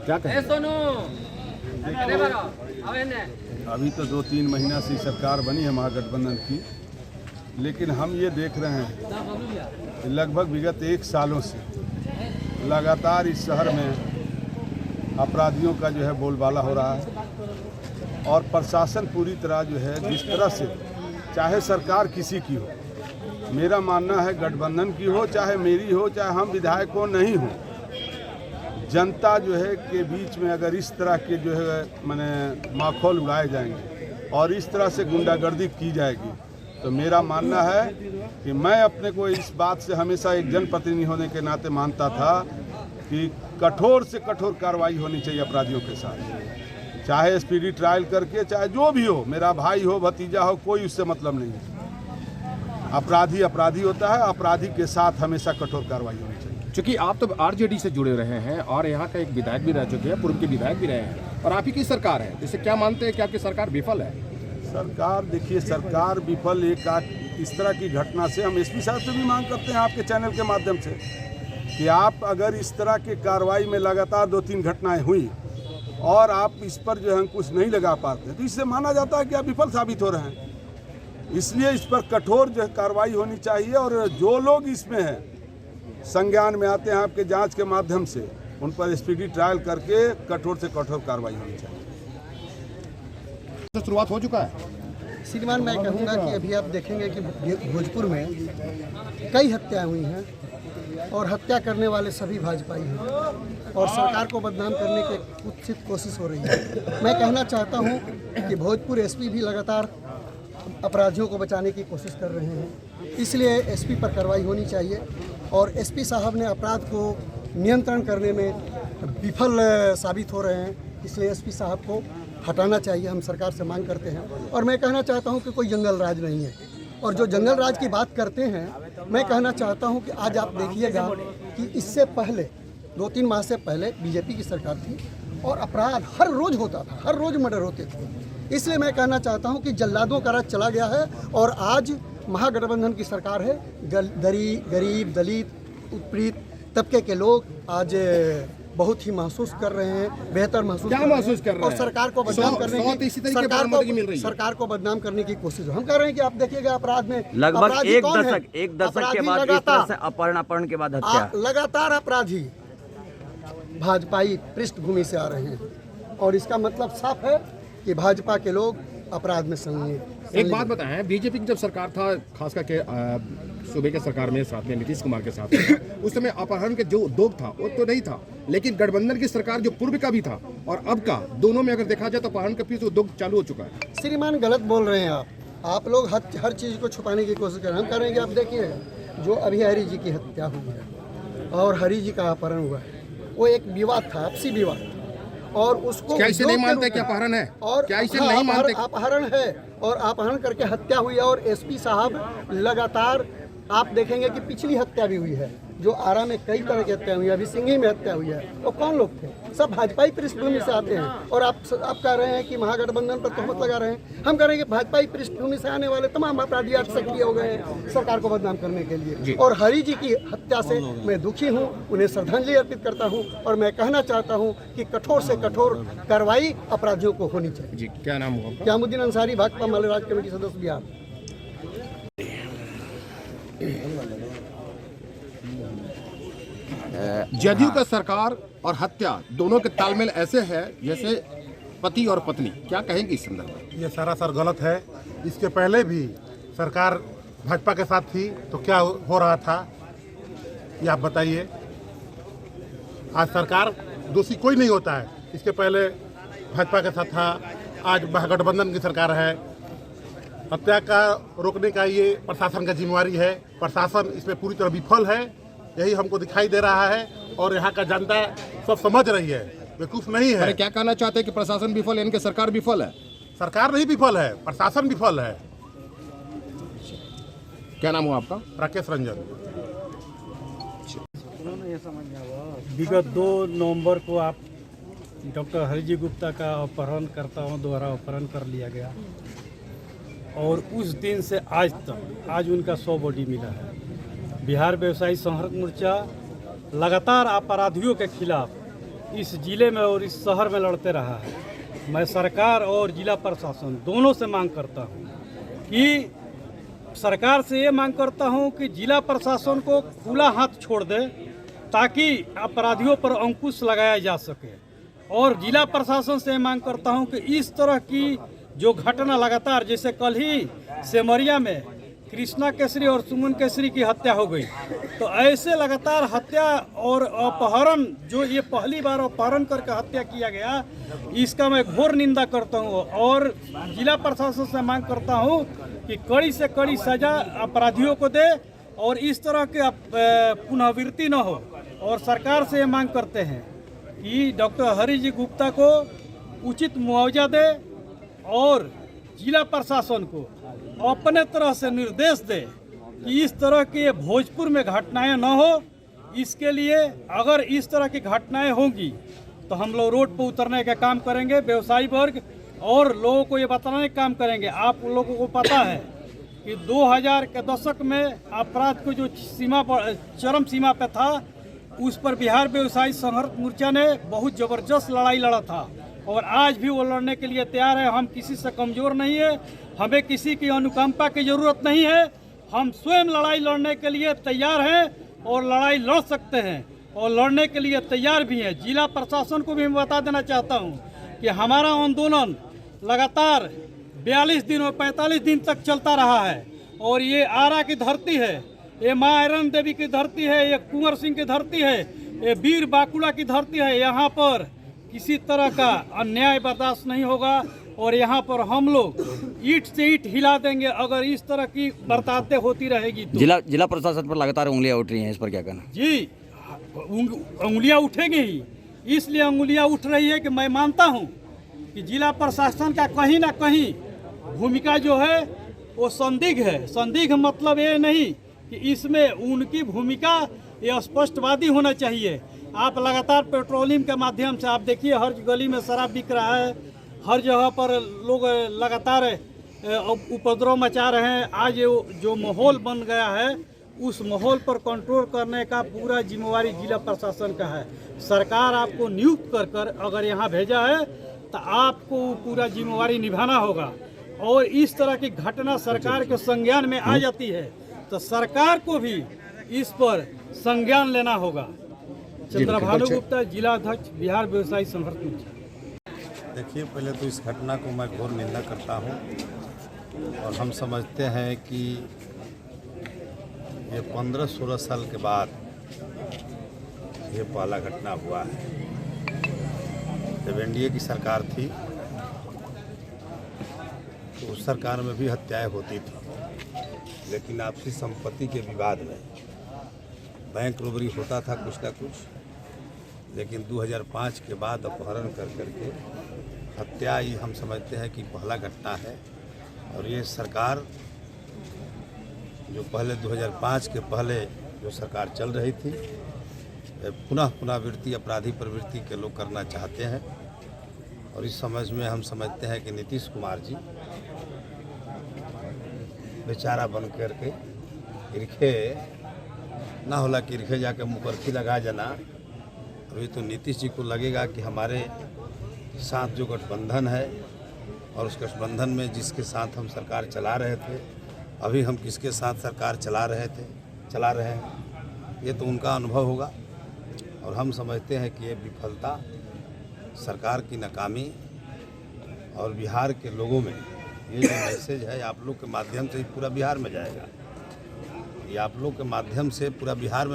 क्या कहें? अभी तो 2-3 महीना से सरकार बनी है महागठबंधन की, लेकिन हम ये देख रहे हैं कि लगभग विगत 1 सालों से लगातार इस शहर में अपराधियों का जो है बोलबाला हो रहा है और प्रशासन पूरी तरह जो है जिस तरह से, चाहे सरकार किसी की हो, मेरा मानना है गठबंधन की हो, चाहे मेरी हो, चाहे हम विधायक हो नहीं हो, जनता जो है के बीच में अगर इस तरह के जो है माने माखौल उड़ाए जाएंगे और इस तरह से गुंडागर्दी की जाएगी, तो मेरा मानना है कि मैं अपने को इस बात से हमेशा एक जनप्रतिनिधि होने के नाते मानता था कि कठोर से कठोर कार्रवाई होनी चाहिए अपराधियों के साथ, चाहे स्पीडी ट्रायल करके, चाहे जो भी हो, मेरा भाई हो, भतीजा हो, कोई उससे मतलब नहीं है। अपराधी अपराधी होता है, अपराधी के साथ हमेशा कठोर कार्रवाई होनी चाहिए। चूंकि आप तो आरजेडी से जुड़े रहे हैं और यहाँ का एक विधायक भी रह चुके हैं, पूर्व के विधायक भी रहे हैं, और आप ही की सरकार है, इससे क्या मानते हैं कि आपकी सरकार विफल है? सरकार, देखिए, सरकार विफल इस तरह की घटना से हम एसपी साहब से भी मांग करते हैं आपके चैनल के माध्यम से कि आप अगर इस तरह के कार्रवाई में लगातार 2-3 घटनाएं हुई और आप इस पर जो है अंकुश नहीं लगा पाते, तो इससे माना जाता है कि आप विफल साबित हो रहे हैं। इसलिए इस पर कठोर जो कार्रवाई होनी चाहिए और जो लोग इसमें हैं संज्ञान में आते हैं आपके जांच के माध्यम से, उन पर स्पीडी ट्रायल करके कठोर से कठोर कार्रवाई होनी चाहिए। तो शुरुआत हो चुका है श्रीमान, मैं कहूँगा कि अभी आप देखेंगे कि भोजपुर में कई हत्याएं हुई हैं और हत्या करने वाले सभी भाजपाई हैं और सरकार को बदनाम करने की कुत्सित कोशिश हो रही है। मैं कहना चाहता हूं कि भोजपुर एसपी भी लगातार अपराधियों को बचाने की कोशिश कर रहे हैं, इसलिए एसपी पर कार्रवाई होनी चाहिए और एसपी साहब ने अपराध को नियंत्रण करने में विफल साबित हो रहे हैं, इसलिए एसपी साहब को हटाना चाहिए। हम सरकार से मांग करते हैं और मैं कहना चाहता हूं कि कोई जंगल राज नहीं है और जो जंगल राज की बात करते हैं, मैं कहना चाहता हूं कि आज आप देखिएगा कि इससे पहले 2-3 माह से पहले बीजेपी की सरकार थी और अपराध हर रोज़ होता था, हर रोज़ मर्डर होते थे। इसलिए मैं कहना चाहता हूं कि जल्लादों का राज चला गया है और आज महागठबंधन की सरकार है। गरीब, दलित, उत्पीड़ित तबके के लोग आज बहुत ही महसूस कर रहे हैं, बेहतर महसूस क्या महसूस कर रहे हैं? और सरकार को बदनाम करने की सरकार को बदनाम करने की कोशिश। हम कह रहे हैं कि आप देखिएगा अपराध में लगभग एक दशक के बाद इस तरह से अपहरण के बाद हत्या, लगातार अपराधी भाजपाई पृष्ठभूमि से आ रहे हैं और इसका मतलब साफ है कि भाजपा के लोग अपराध में संलग्न। एक बात बताएं, बीजेपी की जब सरकार था, खास करके सूबे के सरकार में साथ में नीतीश कुमार के साथ, उस समय अपहरण के जो उद्योग था वो तो नहीं था, लेकिन गठबंधन की सरकार जो पूर्व का भी था और अब का, दोनों में अगर देखा जाए तो अपहरण का फिर उद्योग चालू हो चुका है। श्रीमान, गलत बोल रहे हैं आप लोग हर चीज़ को छुपाने की कोशिश कर रहे हैं। हम कह रहे हैं कि आप देखिए, जो अभी हरी जी की हत्या हुई है और हरी जी का अपहरण हुआ है, वो एक विवाद था, आपसी विवाद, और उसको क्या इसे नहीं मानते कि अपहरण है? और क्या इसे नहीं मानते? अपहरण है और अपहरण करके हत्या हुई है और एसपी साहब लगातार, आप देखेंगे कि पिछली हत्या भी हुई है, जो आरा में कई तरह की हत्या हुई है, अभी सिंघी में हत्या हुई है, तो कौन लोग थे? सब भाजपाई पृष्ठभूमि से आते हैं और आप कह रहे हैं कि महागठबंधन पर तहमत लगा रहे हैं। हम कह रहे हैं कि भाजपाई पृष्ठभूमि से आने वाले तमाम अपराधी आज सक्रिय हो गए हैं सरकार को बदनाम करने के लिए। और हरी जी की हत्या से मैं दुखी हूँ, उन्हें श्रद्धांजलि अर्पित करता हूँ और मैं कहना चाहता हूँ कि कठोर से कठोर कार्रवाई अपराधियों को होनी चाहिए। जी, क्या नाम हुआ? क्यामुद्दीन अंसारी, भाकपा माले राज्य कमेटी सदस्य, बिहार। जदयू का सरकार और हत्या दोनों के तालमेल ऐसे है जैसे पति और पत्नी, क्या कहेंगे इस संदर्भ में? ये सरासर गलत है। इसके पहले भी सरकार भाजपा के साथ थी तो क्या हो रहा था, ये आप बताइए। आज सरकार दोषी कोई नहीं होता है। इसके पहले भाजपा के साथ था, आज महागठबंधन की सरकार है। हत्या का रोकने का ये प्रशासन का जिम्मेवारी है। प्रशासन इसमें पूरी तरह विफल है, यही हमको दिखाई दे रहा है और यहाँ का जनता सब समझ रही है, बेवकूफ नहीं है। अरे क्या कहना चाहते हैं कि प्रशासन विफल है, इनके सरकार विफल है? सरकार नहीं विफल है, प्रशासन विफल है। क्या नाम हुआ आपका? राकेश रंजन। विगत 2 नवंबर को आप डॉक्टर हरिजी गुप्ता का अपहरणकर्ताओं द्वारा अपहरण कर लिया गया और उस दिन से आज तक, आज उनका 100 बॉडी मिला है। बिहार व्यवसायी संघर्ष मोर्चा लगातार अपराधियों के खिलाफ इस जिले में और इस शहर में लड़ते रहा है। मैं सरकार और जिला प्रशासन दोनों से मांग करता हूँ कि सरकार से ये मांग करता हूँ कि जिला प्रशासन को खुला हाथ छोड़ दे ताकि अपराधियों पर अंकुश लगाया जा सके, और जिला प्रशासन से मांग करता हूँ कि इस तरह की जो घटना लगातार, जैसे कल ही सेमरिया में कृष्णा केसरी और सुमन केसरी की हत्या हो गई, तो ऐसे लगातार हत्या और अपहरण, जो ये पहली बार अपहरण करके हत्या किया गया, इसका मैं घोर निंदा करता हूँ और जिला प्रशासन से मांग करता हूँ कि कड़ी से कड़ी सजा अपराधियों को दे और इस तरह के पुनरावृत्ति न हो। और सरकार से ये मांग करते हैं कि डॉक्टर हरि जी गुप्ता को उचित मुआवजा दे और जिला प्रशासन को अपने तरह से निर्देश दे कि इस तरह की भोजपुर में घटनाएं न हो। इसके लिए अगर इस तरह की घटनाएं होंगी तो हम लोग रोड पर उतरने का काम करेंगे, व्यवसायी वर्ग, और लोगों को ये बताने का काम करेंगे। आप लोगों को पता है कि 2000 के दशक में अपराध को जो चरम सीमा पे था, उस पर बिहार व्यवसायी संघर्ष मोर्चा ने बहुत ज़बरदस्त लड़ाई लड़ा था और आज भी वो लड़ने के लिए तैयार है। हम किसी से कमज़ोर नहीं है, हमें किसी की अनुकंपा की ज़रूरत नहीं है। हम स्वयं लड़ाई लड़ने के लिए तैयार हैं और लड़ाई लड़ सकते हैं और लड़ने के लिए तैयार भी हैं। जिला प्रशासन को भी मैं बता देना चाहता हूं कि हमारा आंदोलन लगातार 42 दिन और 45 दिन तक चलता रहा है और ये आरा की धरती है, ये माँ आयरन देवी की धरती है, ये कुंवर सिंह की धरती है, ये वीर बाकुला की धरती है। यहाँ पर किसी तरह का अन्याय बर्दाश्त नहीं होगा और यहाँ पर हम लोग ईंट से ईंट हिला देंगे अगर इस तरह की बर्तावतें होती रहेगी तो। जिला प्रशासन पर लगातार उंगलियां उठ रही हैं, इस पर क्या कहना? जी, उंगलियां उठेंगी ही, इसलिए उंगलियां उठ रही है कि मैं मानता हूं कि जिला प्रशासन का कहीं ना कहीं भूमिका जो है वो संदिग्ध है। संदिग्ध मतलब ये नहीं कि इसमें उनकी भूमिका ये स्पष्टवादी होना चाहिए। आप लगातार पेट्रोलिंग के माध्यम से आप देखिए, हर गली में शराब बिक रहा है, हर जगह पर लोग लगातार उपद्रव मचा रहे हैं। आज जो माहौल बन गया है, उस माहौल पर कंट्रोल करने का पूरा जिम्मेवारी जिला प्रशासन का है। सरकार आपको नियुक्त कर अगर यहाँ भेजा है तो आपको पूरा जिम्मेवारी निभाना होगा और इस तरह की घटना सरकार के संज्ञान में आ जाती है तो सरकार को भी इस पर संज्ञान लेना होगा। चंद्रभानु गुप्ता, जिला अध्यक्ष, बिहार व्यवसायी संघर्ष मोर्चा। देखिए, पहले तो इस घटना को मैं घोर निंदा करता हूं और हम समझते हैं कि ये 15-16 साल के बाद ये पहला घटना हुआ है। जब एनडीए की सरकार थी तो उस सरकार में भी हत्याएं होती थी, लेकिन आपसी संपत्ति के विवाद में बैंक रोबरी होता था कुछ ना कुछ, लेकिन 2005 के बाद अपहरण करके हत्या ही हम समझते हैं कि पहला घटना है। और ये सरकार जो पहले 2005 के पहले जो सरकार चल रही थी, पुनरावृत्ति अपराधी प्रवृत्ति के लोग करना चाहते हैं। और इस समझ में हम समझते हैं कि नीतीश कुमार जी बेचारा बन करके इरखे ना होला कि इरखे जाके मुकरखी लगा जाना। अभी तो नीतीश जी को लगेगा कि हमारे साथ जो गठबंधन है और उस गठबंधन में जिसके साथ हम सरकार चला रहे थे, अभी हम किसके साथ सरकार चला रहे हैं, ये तो उनका अनुभव होगा। और हम समझते हैं कि ये विफलता, सरकार की नाकामी और बिहार के लोगों में ये जो मैसेज है आप लोग के माध्यम से पूरा बिहार में जाएगा। ये आप लोग के माध्यम से पूरा बिहार में